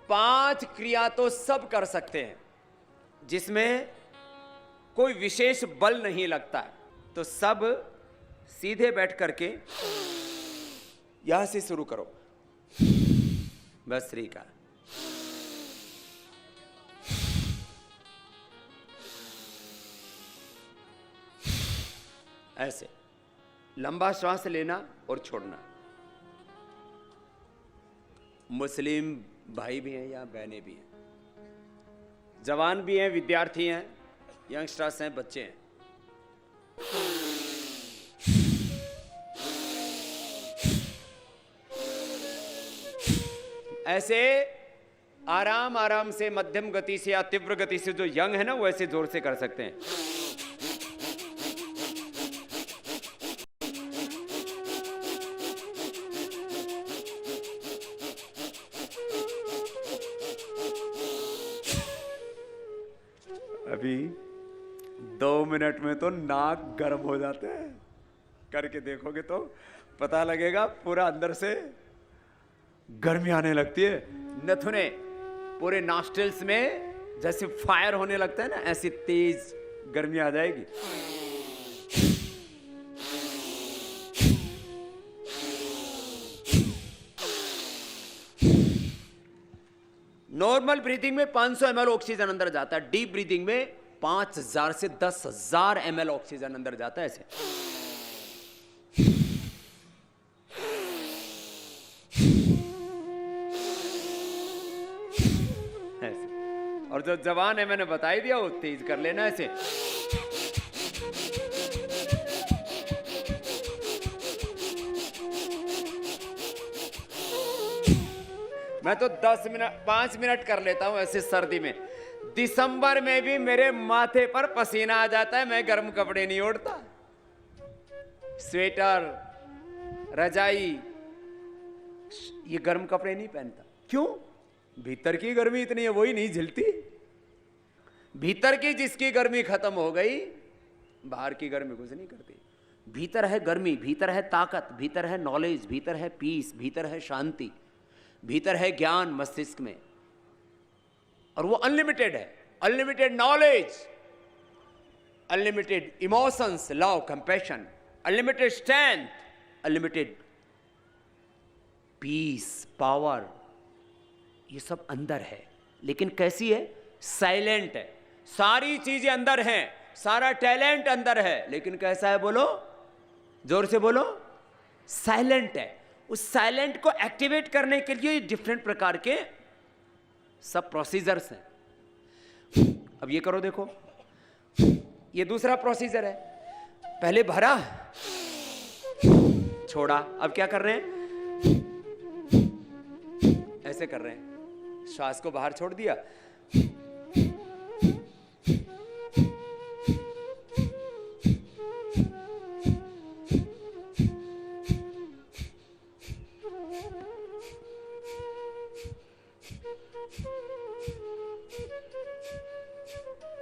5 क्रिया तो सब कर सकते हैं जिसमें कोई विशेष बल नहीं लगता है। तो सब सीधे बैठ करके यहां से शुरू करो। बस का ऐसे लंबा श्वास लेना और छोड़ना। मुस्लिम भाई भी हैं या बहनें भी हैं, जवान भी हैं, विद्यार्थी हैं, यंगस्टर्स हैं, बच्चे हैं। ऐसे आराम आराम से, मध्यम गति से या तीव्र गति से, जो यंग है ना वो ऐसे जोर से कर सकते हैं। अभी 2 मिनट में तो नाक गर्म हो जाते हैं, करके देखोगे तो पता लगेगा, पूरा अंदर से गर्मी आने लगती है। नथुने पूरे नॉस्ट्रिल्स में जैसे फायर होने लगता है ना, ऐसी तेज गर्मी आ जाएगी। नॉर्मल ब्रीथिंग में 500 ml ऑक्सीजन अंदर जाता है, डीप ब्रीथिंग में 5000 से 10,000 ml ऑक्सीजन अंदर जाता है। ऐसे और जो जवान है मैंने बता ही दिया, वो तेज कर लेना ऐसे। मैं तो 5 मिनट कर लेता हूं ऐसे सर्दी में। दिसंबर में भी मेरे माथे पर पसीना आ जाता है, मैं गर्म कपड़े नहीं ओढ़ता, स्वेटर, रजाई, ये गर्म कपड़े नहीं पहनता। क्यों? भीतर की गर्मी इतनी है, वही नहीं झेलती। भीतर की जिसकी गर्मी खत्म हो गई, बाहर की गर्मी कुछ नहीं करती। भीतर है गर्मी, भीतर है ताकत, भीतर है नॉलेज, भीतर है पीस, भीतर है शांति, भीतर है ज्ञान मस्तिष्क में, और वो अनलिमिटेड है। Unlimited knowledge, unlimited emotions, love, compassion, unlimited strength, unlimited peace, power, ये सब अंदर है। लेकिन कैसी है? साइलेंट है। सारी चीजें अंदर हैं, सारा टैलेंट अंदर है, लेकिन कैसा है? बोलो, जोर से बोलो। साइलेंट है। उस साइलेंट को एक्टिवेट करने के लिए डिफरेंट प्रकार के सब प्रोसीजर्स हैं। अब ये करो, देखो, ये दूसरा प्रोसीजर है। पहले भरा, छोड़ा, अब क्या कर रहे हैं? ऐसे कर रहे हैं, श्वास को बाहर छोड़ दिया,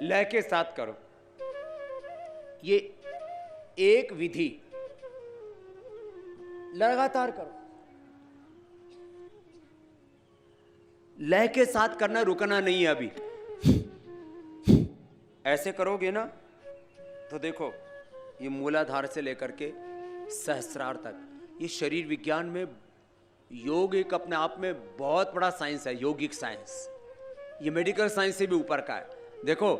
लय के साथ करो। ये एक विधि लगातार करो, लय के साथ करना, रुकना नहीं है। अभी ऐसे करोगे ना तो देखो, ये मूलाधार से लेकर के सहस्रार तक, ये शरीर विज्ञान में योग एक अपने आप में बहुत बड़ा साइंस है, योगिक साइंस। ये मेडिकल साइंस से भी ऊपर का है। देखो,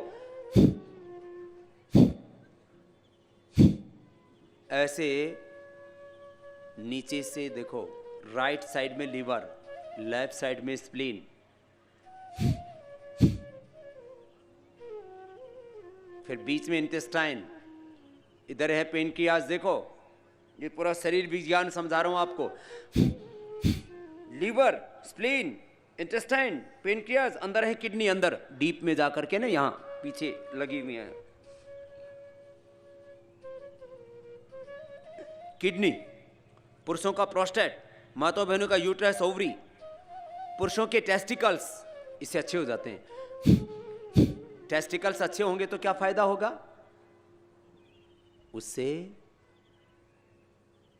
ऐसे नीचे से देखो, राइट साइड में लीवर, लेफ्ट साइड में स्प्लीन, फिर बीच में इंटेस्टाइन, इधर है पेनक्रियास। देखो, ये पूरा शरीर विज्ञान समझा रहा हूं आपको। लीवर, स्प्लीन, इंटेस्टाइन, पेनक्रियास, अंदर है किडनी, अंदर डीप में जाकर के ना, यहां पीछे लगी हुई है किडनी। पुरुषों का प्रोस्टेट, माता बहनों का यूट्रस, ओवरी, पुरुषों के टेस्टिकल्स, इससे अच्छे हो जाते हैं। टेस्टिकल्स अच्छे होंगे तो क्या फायदा होगा? उससे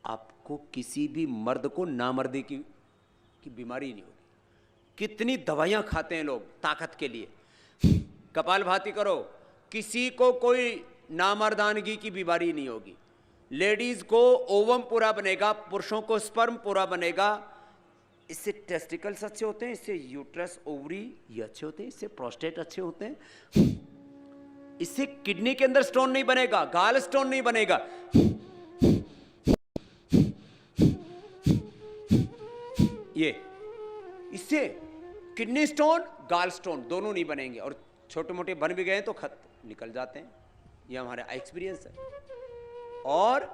आपको किसी भी मर्द को नामर्दी की बीमारी नहीं होगी। कितनी दवाइयां खाते हैं लोग ताकत के लिए। कपालभाति करो, किसी को कोई नामर्दानगी की बीमारी नहीं होगी। लेडीज को ओवम पूरा बनेगा, पुरुषों को स्पर्म पूरा बनेगा। इससे टेस्टिकल्स अच्छे होते हैं, इससे यूट्रस ओवरी ये अच्छे होते हैं, इससे प्रोस्टेट अच्छे होते हैं, इससे किडनी के अंदर स्टोन नहीं बनेगा, गाल स्टोन नहीं बनेगा। ये इससे किडनी स्टोन, गाल स्टोन दोनों नहीं बनेंगे, और छोटे मोटे बन भी गए तो खत निकल जाते हैं। ये हमारा एक्सपीरियंस है। और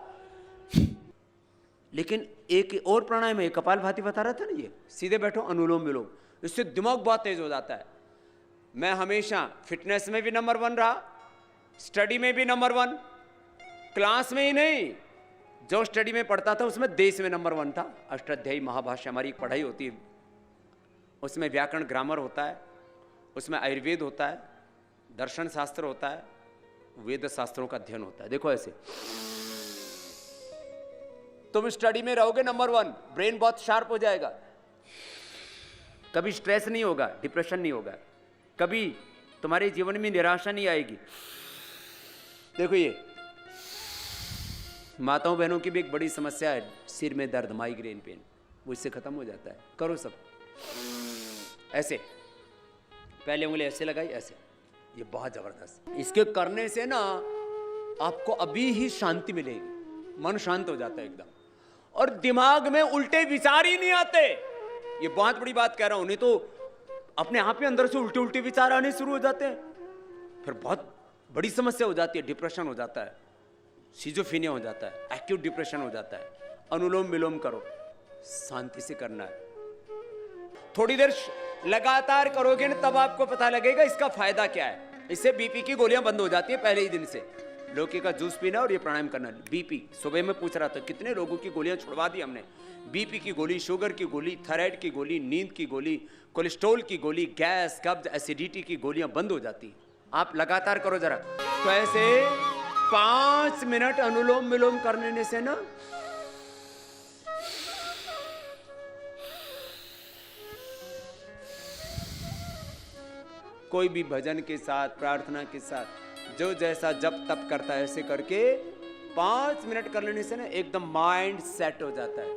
लेकिन एक और प्राणायाम है, कपालभाति बता रहा था ना, ये सीधे बैठो, अनुलोम विलोम, इससे दिमाग बहुत तेज हो जाता है। मैं हमेशा फिटनेस में भी नंबर 1 रहा, स्टडी में भी नंबर 1, क्लास में ही नहीं, जो स्टडी में पढ़ता था उसमें देश में नंबर 1 था। अष्टाध्यायी महाभाष्य हमारी एक पढ़ाई होती है, उसमें व्याकरण ग्रामर होता है, उसमें आयुर्वेद होता है, दर्शन शास्त्र होता है, वेद शास्त्रों का अध्ययन होता है। देखो ऐसे तुम स्टडी में रहोगे नंबर 1, ब्रेन बहुत शार्प हो जाएगा, कभी स्ट्रेस नहीं होगा, डिप्रेशन नहीं होगा, कभी तुम्हारे जीवन में निराशा नहीं आएगी। देखो ये माताओं बहनों की भी एक बड़ी समस्या है, सिर में दर्द, माइग्रेन पेन, वो इससे खत्म हो जाता है। करो सब ऐसे, पहले उंगली ऐसे लगाई, ऐसे, ये बहुत जबरदस्त। इसके करने से ना आपको अभी ही शांति मिलेगी, मन शांत हो जाता है एकदम, और दिमाग में उल्टे विचार ही नहीं आते। ये बहुत बड़ी बात कह रहा हूं, नहीं तो अपने आप ही अंदर से उल्टे उल्टे विचार आने शुरू हो जाते हैं, फिर बहुत बड़ी समस्या हो जाती है, डिप्रेशन हो जाता है, सिजोफ्रेनिया हो जाता है, एक्यूट डिप्रेशन हो जाता है। अनुलोम विलोम करो, शांति से करना है, थोड़ी देर लगातार करोगे ना, तब आपको पता लगेगा इसका फायदा क्या है। इससे बीपी की गोलियां बंद हो जाती है पहले ही दिन से। लौकी का जूस पीना और ये प्राणायाम करना। बीपी, सुबह में पूछ रहा था कितने लोगों की गोलियां छुड़वा दी हमने। बीपी की गोली, शुगर की गोली, थायराइड की गोली, नींद की गोली, कोलेस्ट्रॉल की गोली, गैस, कब्ज, एसिडिटी की गोलियां बंद हो जाती। आप लगातार करो जरा। तो ऐसे 5 मिनट अनुलोम विलोम करने से ना कोई भी भजन के साथ, प्रार्थना के साथ, जो जैसा जब तप करता है ऐसे करके 5 मिनट कर लेने से ना एकदम माइंड सेट हो जाता है,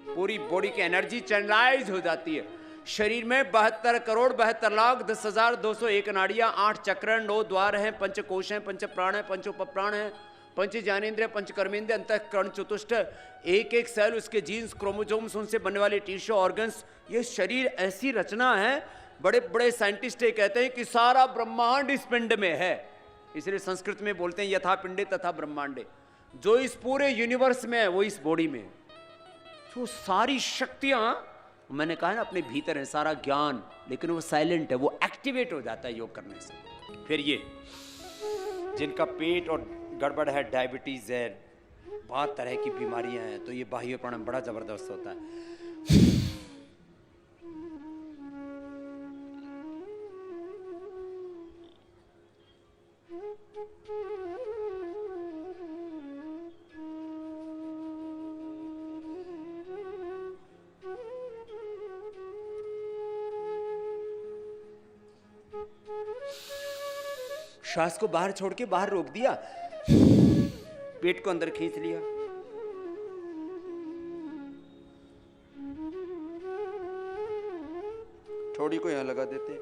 पूरी बॉडी की एनर्जी चैनलाइज हो जाती है। शरीर में 72 करोड़ 72 लाख 10,201 नाड़ियां, 8 चक्र, 9 द्वार हैं, 5 कोश हैं, 5 प्राण हैं, 5 उपप्राण हैं, 5 ज्ञानेंद्रिय, 5 कर्मेंद्रिय, अंतःकरण चतुष्ट, एक एक सेल, उसके जीन्स, क्रोमोसोम्स, उनसे बनने वाले टिश्यू, ऑर्गन्स। ये शरीर ऐसी रचना है, बड़े बड़े साइंटिस्ट ये कहते हैं कि सारा ब्रह्मांड इस पिंड में है। इसलिए संस्कृत में बोलते हैं यथा पिंडे तथा ब्रह्मांडे। जो इस पूरे यूनिवर्स में है वो इस बॉडी में है। तो सारी शक्तियां, मैंने कहा ना, अपने भीतर है, सारा ज्ञान, लेकिन वो साइलेंट है, वो एक्टिवेट हो जाता है योग करने से। फिर ये जिनका पेट और गड़बड़ है, डायबिटीज है, बहुत तरह की बीमारियां हैं, तो ये बाह्य प्राणायाम बड़ा जबरदस्त होता है। श्वास को बाहर छोड़ के बाहर रोक दिया, पेट को अंदर खींच लिया। थोड़ी को यहां लगा देते,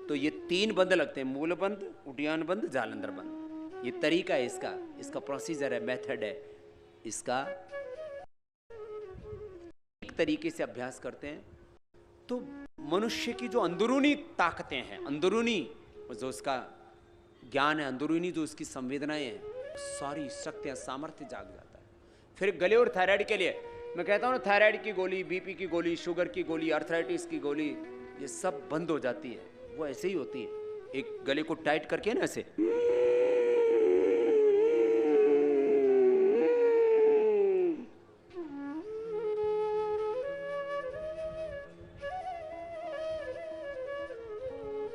तो ये 3 बंद लगते हैं, मूल बंद, उड्डयन बंद, जालंधर बंद। ये तरीका है इसका प्रोसीजर है, मेथड है इसका। एक तरीके से अभ्यास करते हैं तो मनुष्य की जो अंदरूनी ताकतें हैं, अंदरूनी जो उसका ज्ञान है, अंदरूनी जो उसकी संवेदनाएं हैं, सारी शक्तियां, सामर्थ्य जाग जाता है। फिर गले और थायराइड के लिए मैं कहता हूं ना, थायराइड की गोली, बीपी की गोली, शुगर की गोली, अर्थराइटिस की गोली, ये सब बंद हो जाती है। वो ऐसे ही होती है, एक गले को टाइट करके ना ऐसे,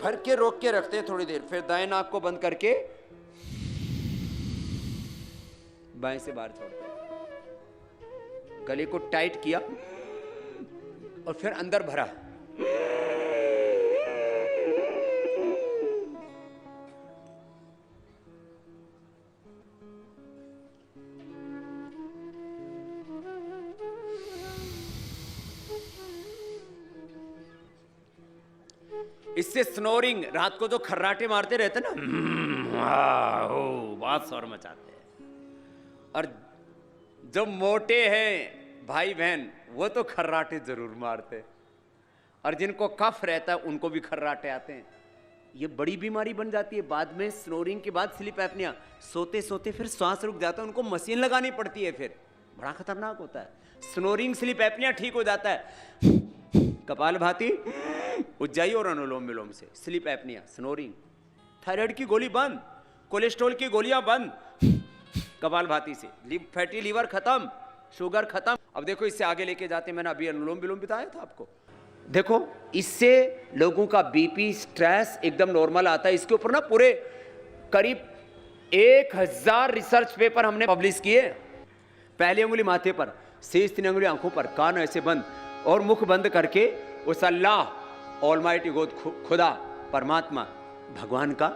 भर के रोक के रखते हैं थोड़ी देर, फिर दाएं नाक को बंद करके बाएं से बाहर छोड़ते हैं। गले को टाइट किया और फिर अंदर भरा, इससे स्नोरिंग, रात को जो खर्राटे मारते रहते ना, बहुत शोर मचाते हैं। और जो मोटे हैं भाई बहन वो तो खर्राटे जरूर मारते हैं, और जिनको कफ रहता है उनको भी खर्राटे आते हैं। ये बड़ी बीमारी बन जाती है बाद में, स्नोरिंग के बाद स्लीप एपनिया। सोते सोते फिर श्वास रुक जाता है, उनको मशीन लगानी पड़ती है, फिर बड़ा खतरनाक होता है। स्नोरिंग स्लीप एपनिया ठीक हो जाता है कपालभाति, उज्जाई और अनुलोम विलोम से। स्लीप एपनिया, स्नोरिंग, थायराइड की गोली बंद, कोलेस्ट्रॉल की गोलियां बंद कपालभाति से। फैटी लीवर खत्म, शुगर खत्म। अब देखो इससे आगे लेके जाते, मैंने अभी अनुलोम विलोम बताया था आपको। देखो इससे लोगों का बीपी, स्ट्रेस एकदम नॉर्मल आता है। इसके ऊपर ना पूरे करीब 1000 रिसर्च पेपर हमने पब्लिश किए। पहली उंगली माथे पर, शेष 3 उंगली आंखों पर, कान ऐसे बंद और मुख बंद करके उस अल्लाह ऑलमाइटी गॉड, खुदा, परमात्मा, भगवान का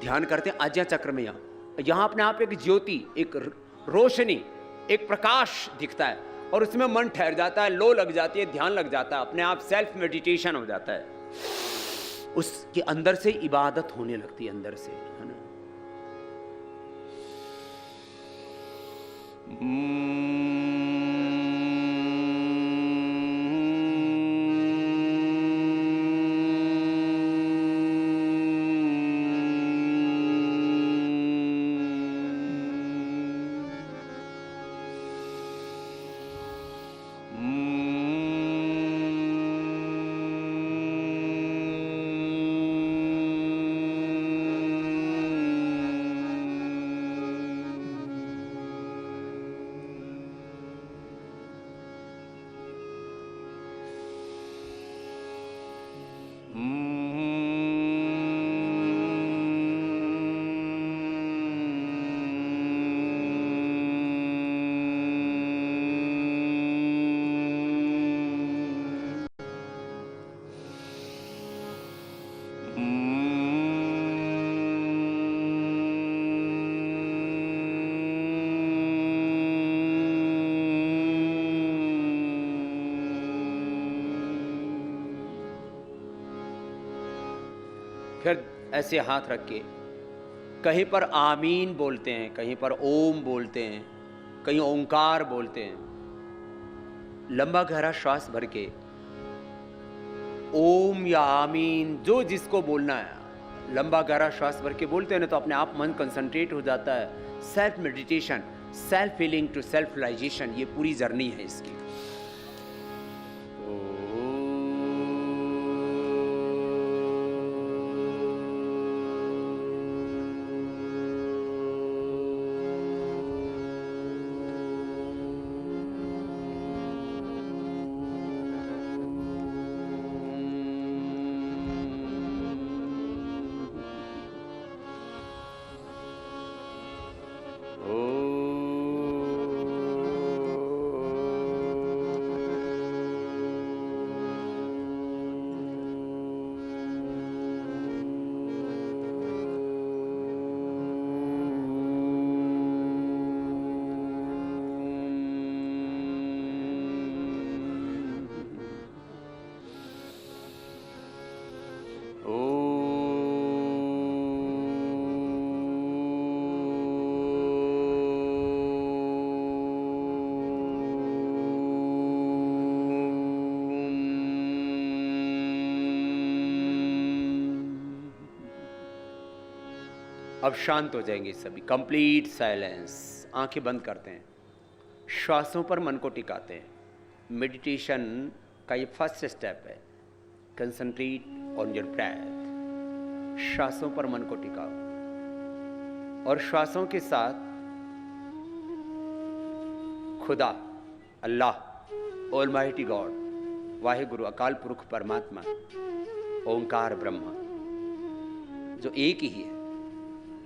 ध्यान करते हैं आज्ञा चक्र में। यहाँ अपने आप एक ज्योति, एक रोशनी, एक प्रकाश दिखता है और उसमें मन ठहर जाता है, लो लग जाती है, ध्यान लग जाता है, अपने आप सेल्फ मेडिटेशन हो जाता है। उसके अंदर से इबादत होने लगती है, अंदर से, है ना। फिर ऐसे हाथ रख के कहीं पर आमीन बोलते हैं, कहीं पर ओम बोलते हैं, कहीं ओंकार बोलते हैं। लंबा गहरा श्वास भर के ओम या आमीन, जो जिसको बोलना है, लंबा गहरा श्वास भर के बोलते हैं ना, तो अपने आप मन कंसंट्रेट हो जाता है। Self meditation, self feeling to self realisation, ये पूरी जर्नी है इसकी। अब शांत हो जाएंगे सभी, कंप्लीट साइलेंस। आंखें बंद करते हैं, श्वासों पर मन को टिकाते हैं। मेडिटेशन का ये फर्स्ट स्टेप है, कंसंट्रेट ऑन योर ब्रेथ। श्वासों पर मन को टिकाओ और श्वासों के साथ खुदा, अल्लाह, ऑलमाइटी गॉड, वाहिगुरु, अकाल पुरख परमात्मा, ओंकार ब्रह्मा, जो एक ही है,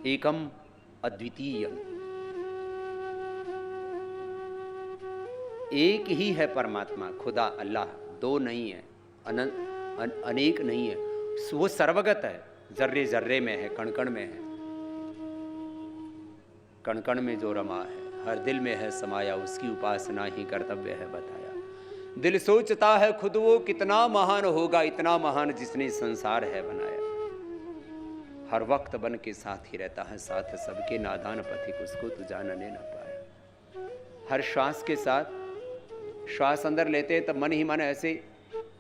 एकम अद्वितीय, एक ही है परमात्मा, खुदा, अल्लाह, दो नहीं है, अनेक नहीं है। वो सर्वगत है, जर्रे जर्रे में है, कण कण में है, कण कण में जो रमा है, हर दिल में है समाया, उसकी उपासना ही कर्तव्य है बताया। दिल सोचता है खुद वो कितना महान होगा, इतना महान जिसने संसार है बनाया। हर वक्त बन के साथ ही रहता है, साथ सबके नादान पथिक उसको तू जानने न पाया। हर श्वास के साथ श्वास अंदर लेते हैं तब मन ही मन ऐसे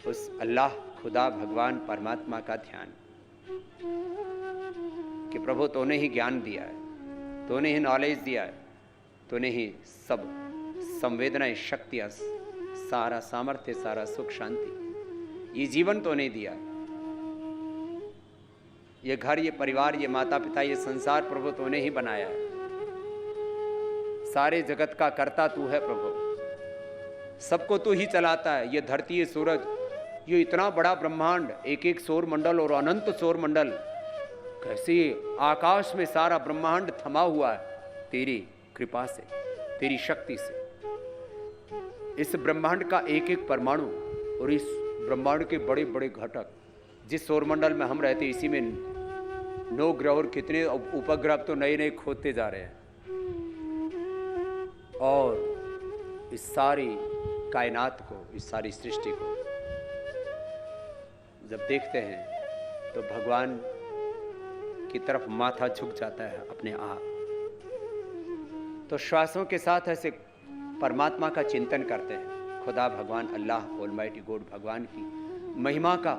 उस अल्लाह, खुदा, भगवान, परमात्मा का ध्यान कि प्रभु तूने ही ज्ञान दिया है, तूने ही नॉलेज दिया है, तूने ही सब संवेदनाएं, शक्तियां, सारा सामर्थ्य, सारा सुख शांति, ये जीवन तूने दिया है। ये घर, ये परिवार, ये माता पिता, ये संसार प्रभु तूने ही बनाया है। सारे जगत का कर्ता तू है प्रभु, सबको तू ही चलाता है। ये धरती, ये सूरज, ये इतना बड़ा ब्रह्मांड, एक एक सौर मंडल और अनंत सौर मंडल, कैसे आकाश में सारा ब्रह्मांड थमा हुआ है तेरी कृपा से, तेरी शक्ति से। इस ब्रह्मांड का एक एक परमाणु और इस ब्रह्मांड के बड़े बड़े घटक, जिस सौरमंडल में हम रहते, इसी में 9 ग्रह और कितने उपग्रह तो नए नए खोदते जा रहे हैं। और इस सारी कायनात को, इस सारी सृष्टि को जब देखते हैं तो भगवान की तरफ माथा झुक जाता है अपने आप। तो श्वासों के साथ ऐसे परमात्मा का चिंतन करते हैं, खुदा, भगवान, अल्लाह, ऑलमाइटी गॉड, भगवान की महिमा का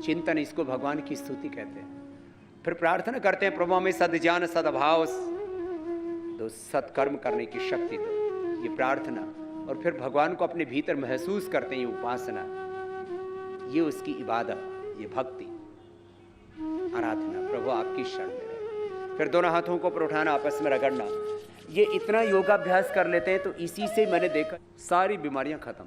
चिंतन, इसको भगवान की स्तुति कहते हैं। फिर प्रार्थना करते हैं, प्रभु हमें सद्ज्ञान, सद्भाव दो, सत्कर्म करने की शक्ति दो, ये प्रार्थना। और फिर भगवान को अपने भीतर महसूस करते हैं, ये उपासना, ये उसकी इबादत, ये भक्ति, आराधना। प्रभु आपकी शरण में रहे। फिर दोनों हाथों को ऊपर उठाना, आपस में रगड़ना। ये इतना योगाभ्यास कर लेते हैं तो इसी से मैंने देखा सारी बीमारियां खत्म।